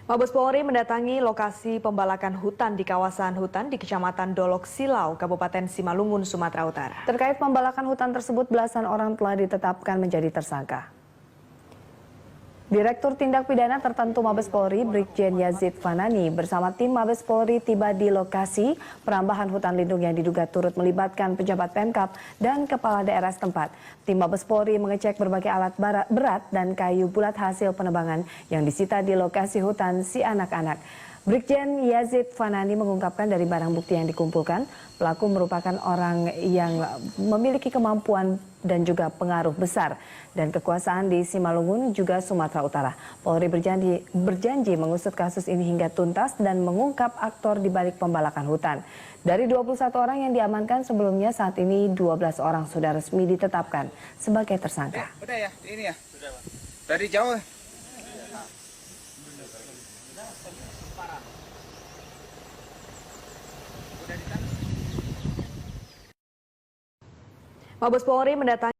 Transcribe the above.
Mabes Polri mendatangi lokasi pembalakan hutan di kawasan hutan di Kecamatan Dolok Silau, Kabupaten Simalungun, Sumatera Utara. Terkait pembalakan hutan tersebut, belasan orang telah ditetapkan menjadi tersangka. Direktur Tindak Pidana Tertentu Mabes Polri, Brigjen Yazid Fanani, bersama tim Mabes Polri tiba di lokasi perambahan hutan lindung yang diduga turut melibatkan pejabat Pemkab dan kepala daerah setempat. Tim Mabes Polri mengecek berbagai alat berat dan kayu bulat hasil penebangan yang disita di lokasi hutan si anak-anak. Brigjen Yazid Fanani mengungkapkan dari barang bukti yang dikumpulkan, pelaku merupakan orang yang memiliki kemampuan dan juga pengaruh besar dan kekuasaan di Simalungun juga Sumatera Utara. Polri berjanji mengusut kasus ini hingga tuntas dan mengungkap aktor di balik pembalakan hutan. Dari 21 orang yang diamankan sebelumnya, saat ini 12 orang sudah resmi ditetapkan sebagai tersangka. Udah ya, ini ya. Dari jauh. Mabes Polri mendatangi